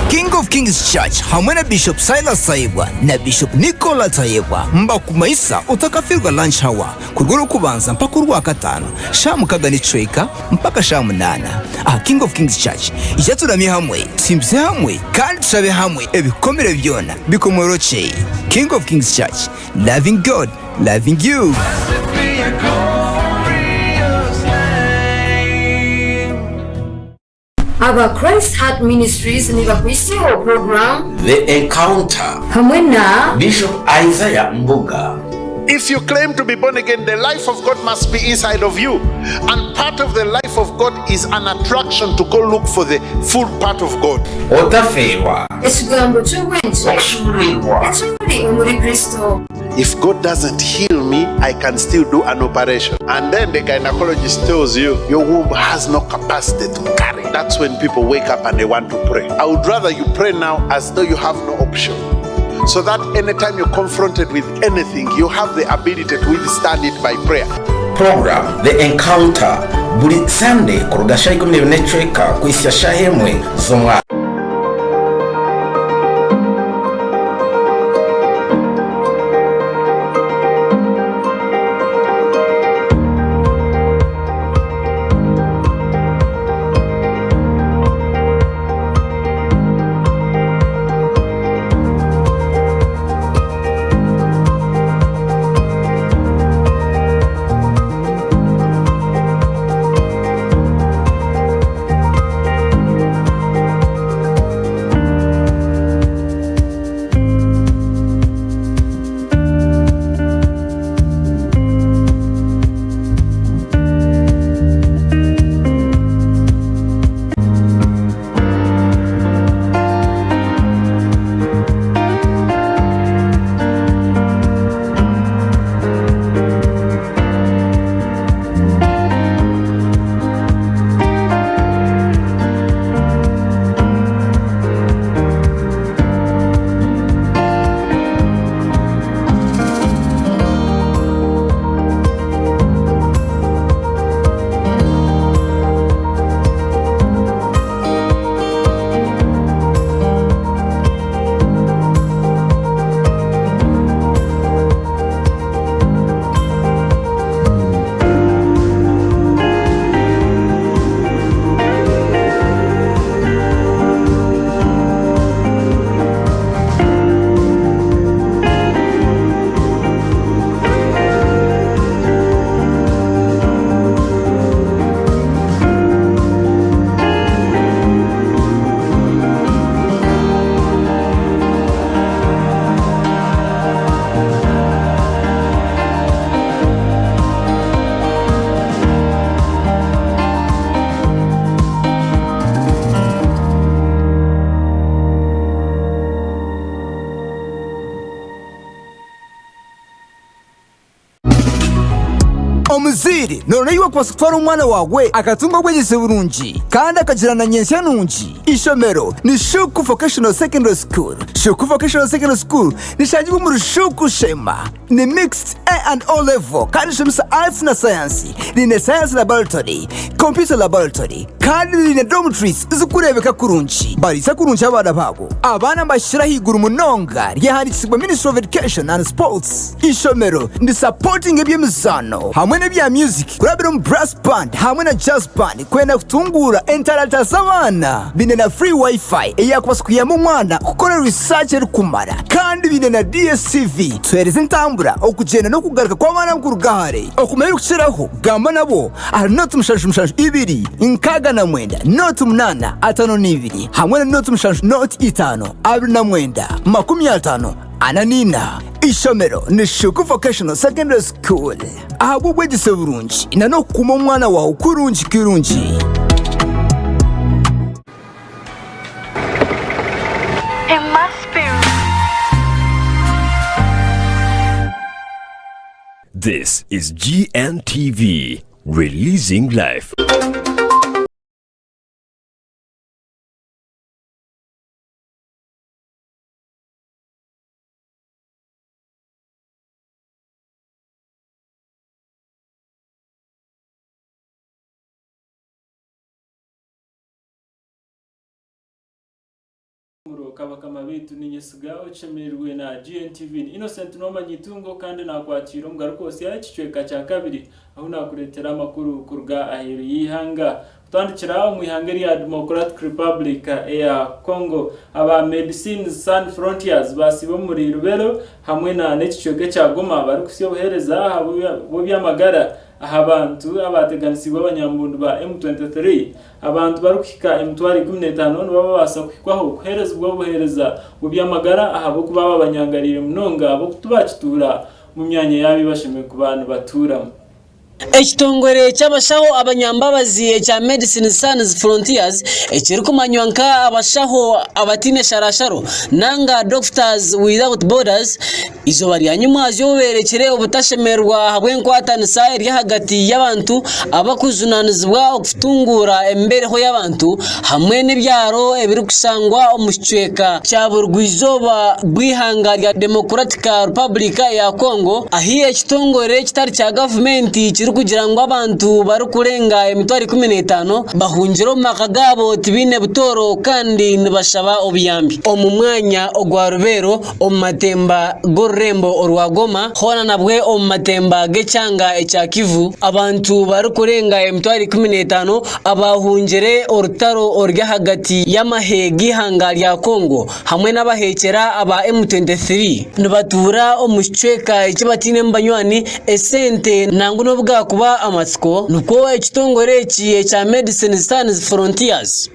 King of Kings Church hamwe na Bishop Silas Saibwa na Bishop Nicola Taibwa mbakumaisa utakafirwa lunch hour kuruguru kubanza mpaka urwa gatanu shamu kagani treka mpaka shamu 8. King of Kings Church ijaturamye hamwe simze hamwe kandi turabe hamwe ebikomere byona bikomoroche. King of Kings Church, loving God, loving you. Our Christ Heart Ministries ni bakwisiho program The Encounter hamwe na Bishop Isaiah Mbuga. If you claim to be born again, the life of God must be inside of you. And part of the life of God is an attraction to go look for the full part of God. If God doesn't heal me, I can still do an operation. And then the gynecologist tells you, your womb has no capacity to carry. That's when people wake up and they want to pray. I would rather you pray now as though you have no option, so that anytime you're confronted with anything, you have the ability to withstand it by prayer. Program The Encounter buri Sunday kurugasha 12 kwisia shahemwe zomwa. omuziri none yiwe kwasitwara umwana wawe akatunga bwegeze burungi kandi akagirana nyensya nungi. Ishomero ni Shuku Vocational Secondary School. Shuku Vocational Secondary School nishangirwa mu Shuku Shema, ni mixed A and O level kandi shomisa arts na science, ni science laboratory, computer laboratory kandi ni dormitories zikurebeka kurungi. Barisa kurungi abana babo, abana bashira higura umunonga ryahandikirwa Ministry of Education and Sports. Ishomero ndi supporting ebyemizano hamwe n'ebya music, kurabira mu brass band hamwe na jazz band kwenda kutungura entalata z'abana. Bine na free wifi eyakubasukuyamo umwana gukora research erikumara kandi bine na DSTV twereze ntambura okugenda no kugaruka kw'abana b'kurugahare okumenya kushiraho gamba nabo ari note mushanju 2 9 note 8 52 hamwe na note mushanju note 5 29 ananina. Ishomero ni Shuku Vocational Secondary School. Ahabwo bwegise burungi na no kuma umwana wawe kurungi kirungi. It must be. This is GNTV, releasing life. kabakama bitu ninyesiga ochemerwe na GNTV Innocent Noma Nyitungo kandi nakwakira umugaruko wose yakicweka cya kabiri aho nakuretera amakuru kurga aheru yihanga twandikira mu ihangari ya Democratic Republic ya Congo aba Medicines Sans Frontiers basibo muri Rubero hamwe na n'ikicweke cya Goma bari kusiyohereza abo byamagara abantu abateganisiwe abanyambundu ba M23 abantu barukika M15 baba basa kwikwaho kuhereza ubwo buhereza bubyamagara ahabo kuba abanyangarire munonga abo kutubakitura mu myanya yabi bashimwe ku bantu baturamo. Ekitongore cy'abashaho abanyambabazi cya Medicines Sans Frontiers ekiri kumanywanka abashaho abatine sharasharo nanga Doctors Without Borders izo bari hanyuma zoberekere ubutashemerwa habwenkwatanisa eri hagati y'abantu abakuzunanizwa okufutungura embereho y'abantu hamwe n'ibyaro ebiri kusangwa omucweka cya burwizoba bwihanga rya Democratic Republic ya Congo ahiye ekitongore kitari cya government kugira ngo abantu bari kurenga 15 bahungiro makagabo tibine butoro kandi nibashaba obiyambi omu mwanya ogwa Rubero omu matemba gorembo orwagoma hona nabwe omu matemba gecanga echa Kivu abantu bari kurenga 15 abahungire orutaro orya hagati y'amahegi hanga lya Kongo hamwe n'abahekera aba M23 nibatura omucweka ikibatine mbanywani esente nanguno bwa kuba amatsiko nuko ekitongore kiye cha Medicines Sans Frontiers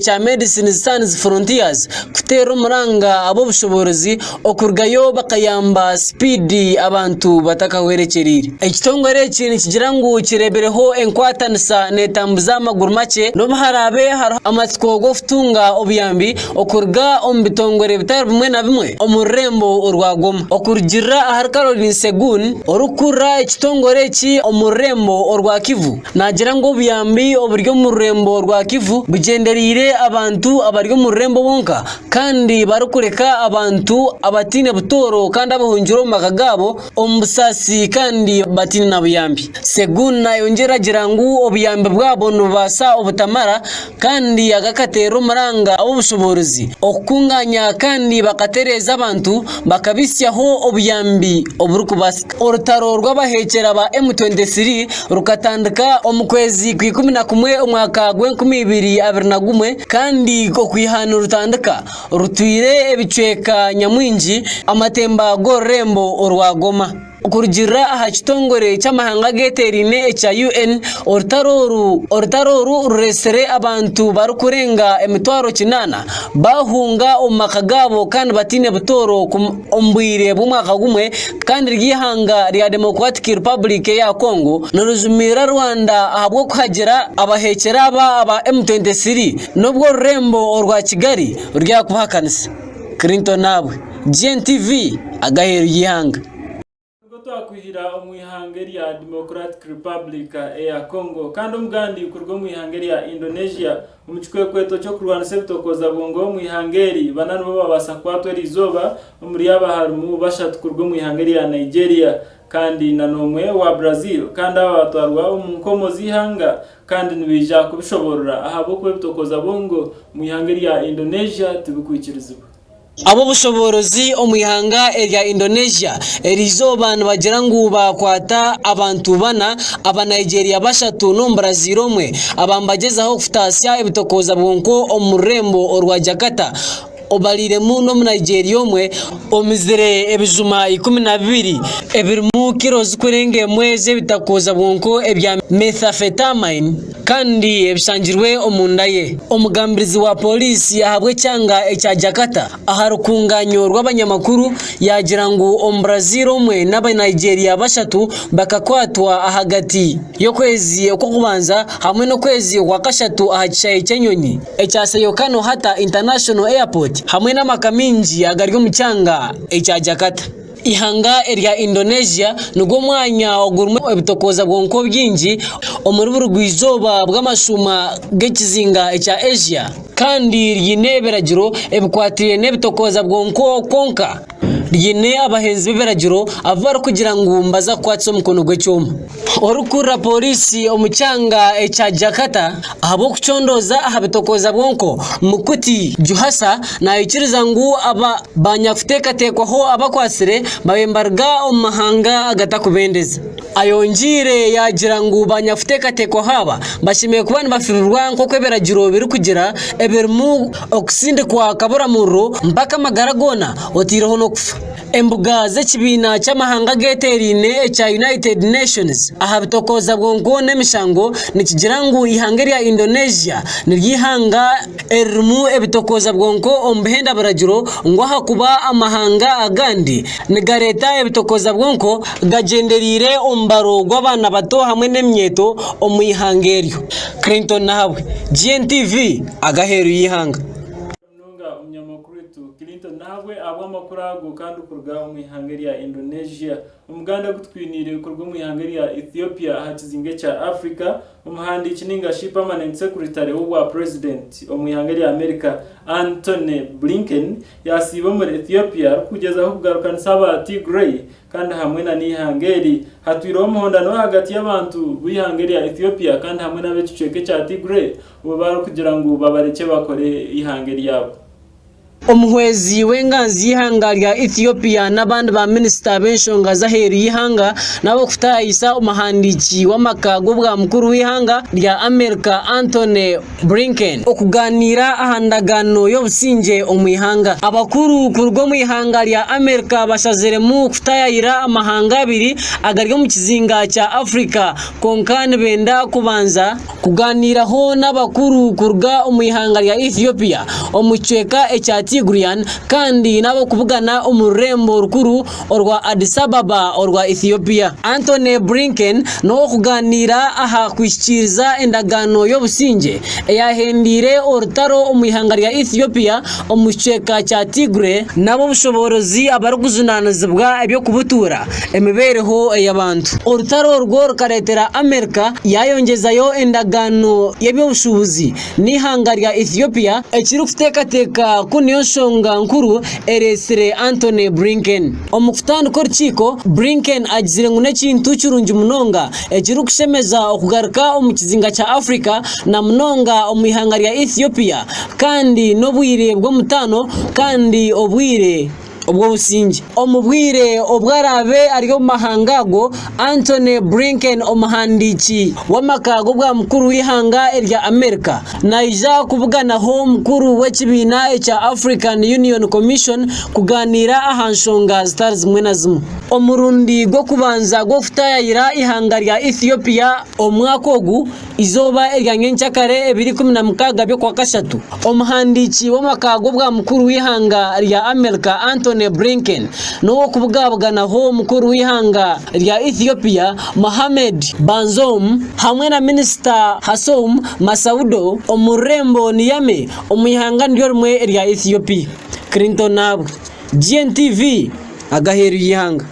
cha Medicines Sans Frontiers kutera umuranga abo bushoborozi okurgayo bakayamba speed abantu batakahwerekerire ekitongore kini kigira ngo kirebereho enkwatanisa netambuza amaguru make no baharabe amatsiko go futunga obiyambi okurga ombitongore bitari bimwe na bimwe omurembo orwagoma okurgira ahar Caroline Segun orukura ekitongore ki omurembo orwa Kivu nagira ngo biyambi oburyo murembo rwa Kivu bugenderire abantu abaryo murembo bonka kandi barukureka abantu abatine butoro kandi abahungiro makagabo ombusasi kandi batine na biyambi Seguna yongera girangu obiyambi bwabo nubasa obutamara kandi agakatero maranga obushoboruzi okunganya kandi bakatereza abantu bakabisyaho obiyambi oburukubasi orutaro rw'abahekera ba M23 rukatandika omukwezi ku 11 umwaka gwe 2021 kandi ko kwihana rutandika rutwire ebicweka nyamwinji amatemba gorembo orwagoma kurugira aha kitongore cy'amahanga geterine cya UN ortaroru resere abantu barukurenga emitwaro kinana bahunga omakagabo kandi batine butoro ombwire bumwaka gumwe kandi ryihanga rya Democratic Republic ya Congo n'uruzumira Rwanda ahabwo kuhagera abahekera aba M23 nubwo rembo orwa Kigali rya kuhakanisa Clinton nabwe GNTV agaheru yihanga kuhira omwihanga rya Democratic Republic ya Congo kandi omugandi kurwo omwihanga rya Indonesia omuchikwe kweto cyo kurwanisa bitokoza bongo omwihangeri banana babasa kwatwa rizoba muri abaharumu bashatu kurwo omwihanga rya Nigeria kandi nanomwe wa Brazil kandi abatwarwa omunkomo zihanga kandi nibija kubishoborora ahabo kwebitokoza bongo omwihanga rya Indonesia tibukwikirizibwa abo bushoborozi omwihanga erya Indonesia erizoba nbagira ngo bakwata abantu bana aba Nigeria bashatu no Brazil omwe abambagezaho kufutasya ebitokoza bonko omurembo orwa Jakarta obaliremu no mu Nigeria omwe omizire ebijuma 12 ebirimu kilozi kurenge mweze bitakoza bonko ebya methamphetamine kandi ebishangirwe omunda ye omugambirizi wa polisi ahabwe cyanga ekya Jakarta aharukunganyo rw'abanyamakuru yagira ngo Brazil omwe n'aba Nigeria bashatu bakakwatwa ahagati yo kwezi uko kubanza hamwe no kwezi kwa kashatu ahacaye cyanyonyi ekyaseyo kano hata International Airport hamwe n'amakaminji agaryo mu cyanga ekya Jakarta ihanga erya Indonesia nugo mwanya ogurumwe ebitokoza bwonko byinji omuruburu rwizoba bw'amashuma gekizinga ekya Asia kandi ryineberagiro ebikwatire nebitokoza bwonko konka ryine abahenzi beberagiro avara kugira ngo mbaza kwatso mukono gwecyoma orukura polisi omucyanga ekya Jakarta ahabo kucondoza ahabitokoza bwonko mukuti Juhasa nayikiriza ngo aba banyafuteka tekwaho abakwasire babembarga omahanga agatakubendeza ayonjire yagira ngo banyafuteka tekwa haba bashimiye kubana bafirwa nko kweberagiro biri kugira eberimu okusinde kwa kabura muro mpaka magaragona otiraho no kufa embuga z'ekibina cy'amahanga geterine cya United Nations ahabitokoza bwonko nemishango nikigira ngo ihanga rya Indonesia niryihanga erimu ebitokoza bwonko ombehenda baragiro ngo hakuba amahanga agandi nigareta ebitokoza bwonko gagenderire ombaro gw'abana bato hamwe nemyeto omuyihangeryo Clinton nawe GNTV agaheru yihanga Clinton nawe abo makurago kandi kurga omwihanga rya Indonesia umuganda gutwinire kurga omwihanga rya Ethiopia hakizinge cha Africa umuhandi kininga permanent secretary wa president omwihanga rya America Anthony Blinken yasiba muri Ethiopia kugeza aho kugarukana saba Tigray kandi hamwe na nihangeri hatwiro umuhondano hagati y'abantu bihangeri ya Ethiopia kandi hamwe n'abeciceke cha Tigray ubu bari kugira ngo babareke bakore ihangeri yabo omuhwezi wenganzi yihanga rya Ethiopia n'abandi ba minister benshonga zaheru yihanga nabo kufutayisa umuhandiki w'amakago bwa mukuru w'ihanga rya America Anthony Blinken okuganira ahandagano yo businge omwihanga abakuru kurwo mwihanga rya America bashazeremu kufutayira amahanga abiri agaryo mu kizinga cya Africa konkane benda kubanza kuganiraho n'abakuru kurga omwihanga rya Ethiopia omucheka ekya Tigrian kandi nabo kuvugana umurembo rukuru orwa Addis Ababa orwa Ethiopia Anthony Blinken no kuganira aha kwishikiriza endagano yo businge yahendire orutaro omwihanga rya Ethiopia omucheka cya Tigray nabo bushoborozi abaruguzunanizibwa ebyo kubutura emibereho y'abantu orutaro rwo rukaretera America yayongezayo endagano y'ebyo bushubuzi n'ihanga rya Ethiopia ekiri kutekateka kuniyo shonga nkuru eresere Anthony Blinken omukutano korchiko Blinken agizire ngune kintu cyurungi munonga ekiri kushemeza okugaruka omukizinga cya Africa na munonga omwihanga rya Ethiopia kandi nobwire bwo mutano kandi obwire obwo businge omubwire obwarabe ariyo mahangago Anthony Blinken omuhandiki w'amakago bwa mukuru w'ihanga erya America naija kuvugana ho mukuru w'ekibina cya African Union Commission kuganira ahanshonga zitari zimwe na zimwe omurundi go kubanza go futayira ihanga rya Ethiopia omwaka ogu izoba erya nyencyakare 2016 byo kwa kashatu omuhandiki w'amakago bwa mukuru w'ihanga rya America Anthony Blinken no kubugabugana ho mukuru w'ihanga rya Ethiopia Mohamed Bazoum hamwe na minister Hassoum Masaudo omurembo niyame omuyihanga ndyo rumwe rya Ethiopia Clinton nabo GNTV agaheru yihanga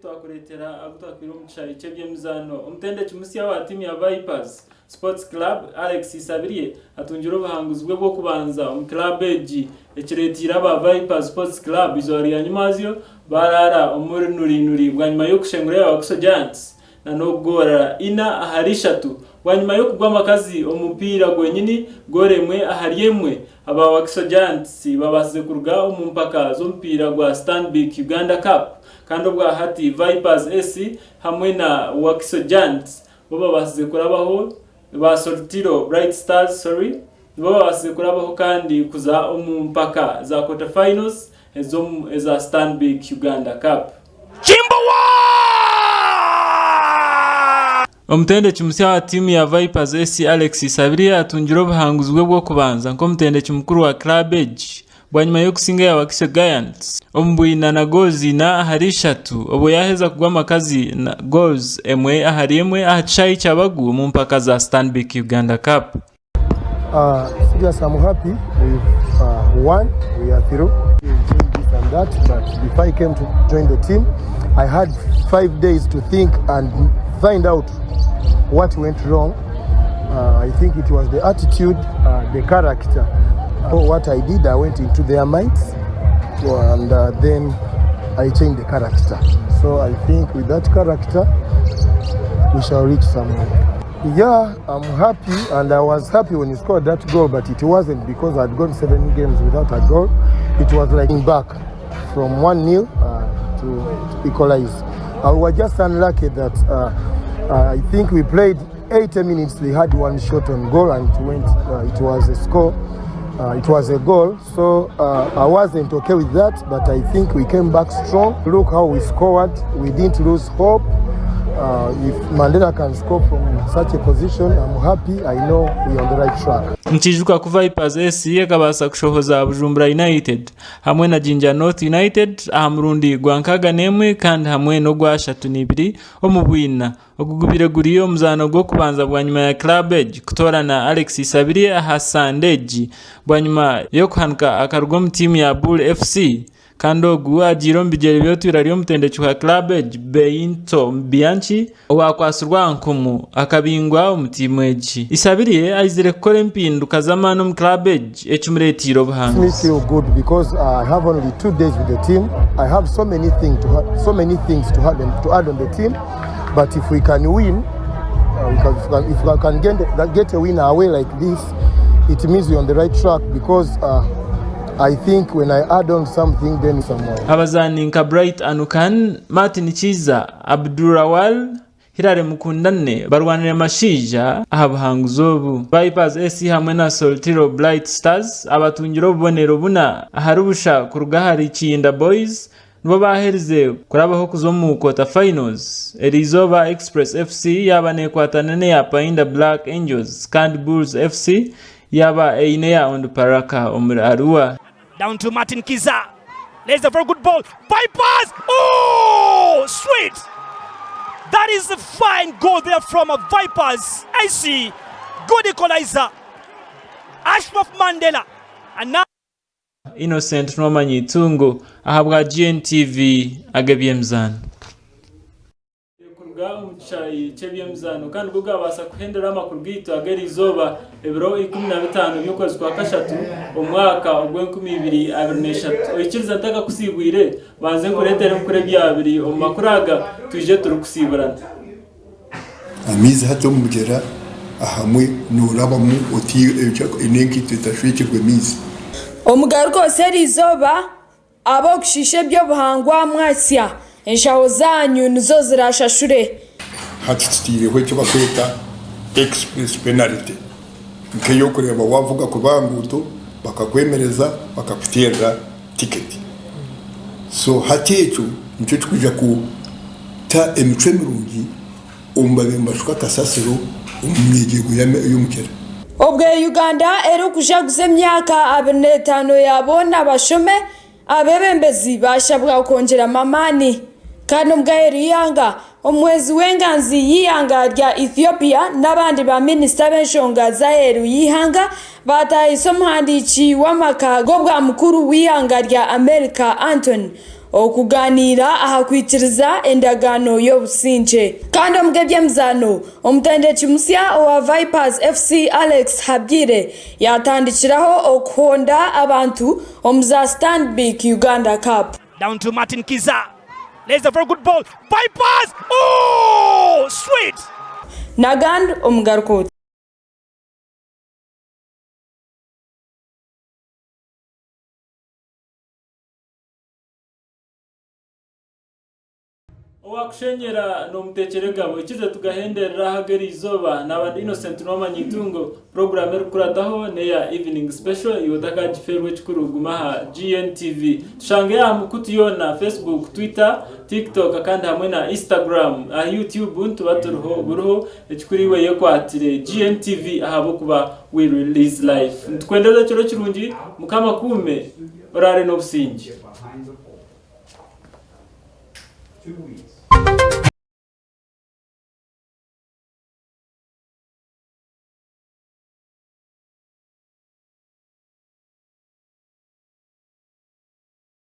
twakuretera agutwakwira umucayi cy'ebyemizano umutende kimusiya wa timu ya Vipers Sports Club Alex Isabiriye atungira ubuhanguzi bwo kubanza club G ekiretira aba Vipers Sports Club izori ya nyumazyo barara umuri nuri bwa nyuma yo kushengurira Wakiso Giants na nogora ina ahari 3 bwa nyuma yo kugwa makazi umupira gwenyini goremwe ahariyemwe aba Wakiso Giants babasize kuruga umumpaka zo mpira gwa Stanbic Uganda Cup kandi ubwa hati Vipers SC hamwe na Wakiso Giants bo basize kurabaho ba Soltiro Bright Stars bo basize kurabaho kandi kuza umumpaka za quarter finals eza Stanbic Uganda Cup. Omutende kimusiya wa timu ya Vipers SC Alex Isabiriye atungira ubuhanguzwe bwo kubanza nko mutende kimukuru wa Club Edge bwanyuma yo kusinga ya Wakiso Giants ombwina na goals na ahari 3 obo yaheza kugwa makazi na goals emwe ahari emwe ahachayi cyabagu mu mpaka za Stanbic Uganda Cup. Yes, I'm happy with one. We are through this and that, but before I came to join the team, I had 5 days to think and find out what went wrong. I think it was the attitude, the character. What I did, I went into their minds, and then I changed the character. So I think with that character, we shall reach somewhere. Yeah, I'm happy, and I was happy when you scored that goal, but it wasn't because I'd gone 7 games without a goal. It was like back from 1-0 to equalize. I was just unlucky that I think we played 80 minutes. They had one shot on goal, and it was a score. It was a goal, so I wasn't okay with that, but I think we came back strong. Look how we scored. We didn't lose hope. If Mandela can score from such a position, I'm happy. I know we're on the right track. Ntijuka ku Vipers SC kabasa kushohoza Bujumbura United hamwe na Jinja North United ahamurundi gwankaga nemwe kandi hamwe no gwashatu nibiri omubwina ogugubire guriyo muzano gwo kubanza bwanyuma ya Club Edge kutorana Alex Isabiriye Hasandeji bwanyuma yo kuhanka akarugo mu team ya Bull FC kando guwa jirombi jeribyo turariyo mutende cyuka Club Edge Beinto Bianchi wakwasurwa nkumu akabingwa umutimu Edge Isabiriye aizire kore mpinduka zamano mu Club Edge ecumuretiro buhanga. Me feel good because I have only 2 days with the team. I have so many things to add on the team, but if we can win, if we can get a win away like this, it means we're on the right track because I think when I add on something, then somewhere. Abazani nka Bright Anukan, Martin Chiza, Abdurawal, Hirare Mukundane, barwanire mashija ahabuhanguzobu. Vipers SC hamwe na Soltiro Bright Stars, abatungiro bubonero buna aharubusha kurugahari Kiyinda Boys, nibo bahereze kurabaho kuzomu quarter finals. Elizoba Express FC yabane kwatanane ya Painda Black Angels, kandi Bulls FC yaba Eineya on Paraka omuri Arua. Down to Martin Kiza. There's a very good ball. Vipers! Oh, sweet! That is a fine goal there from Vipers. I see. Good equalizer. Ashraf Mandela. And now Innocent Nomanyi Tungo ahabwa GNTV agabyemzana. Umucayi cy'ebyemzano kandi ubwo bwabasa kuhendera amakuru bwito agerizoba ebiro 15 y'ukwezi kwa kashatu umwaka ogwe 2023 ikiriza ntaka kusigwire banze kuretere mukure byabiri omakuraga tuje turukusiburana amize hato mugera ahamwe nuraba mu oti inenki tutashwikirwe mizi omugaruko serizoba abo kushishe byo buhangwa mwasya inshaho zanyu nizo zirashashure hatitiriwe cyo bakweta express penalty nkeyo kureba wavuga ku banguto bakakwemereza bakakutera ticket so hatecho nicyo twija ku ta emicwe mirungi umbabe mbashuka kasasiro umwegego y'umukera obwe Uganda ero kujaguze myaka 25 yabona bashome abebembezi bashabwa kongera mamani kandi ubwaheriyanga omwezi wenganzi yihanga rya Ethiopia n'abandi ba minister b'enshonga zaheru yihanga batayiso muhandici w'amakago bwa mukuru wihanga rya America Anthony okuganira ahakwikiriza endagano y'obusinge kandi omugebye muzano omutendeki musya owa Vipers FC Alex Habire yatandikiraho okuhonda abantu omuza Stanbic Uganda Cup. Down to Martin Kiza. There's a very good ball. Vipers! Oh, sweet! Nagand omugaruko. Owakushenyera no mutekeregabo ikize tugahenderera hageri izoba nabandi Innocent Nomanyitungo program erukurataho neya evening special yotaka giferwe chikuruguma ha GNTV shange ya mukutiyona Facebook Twitter TikTok kandi hamwe na Instagram YouTube ntubaturuho buruho ekikuriwe yekwatire GNTV ahabo kuba we release live ntkwendeza cyo kirungi mukama kume orare no busingi 2 weeks.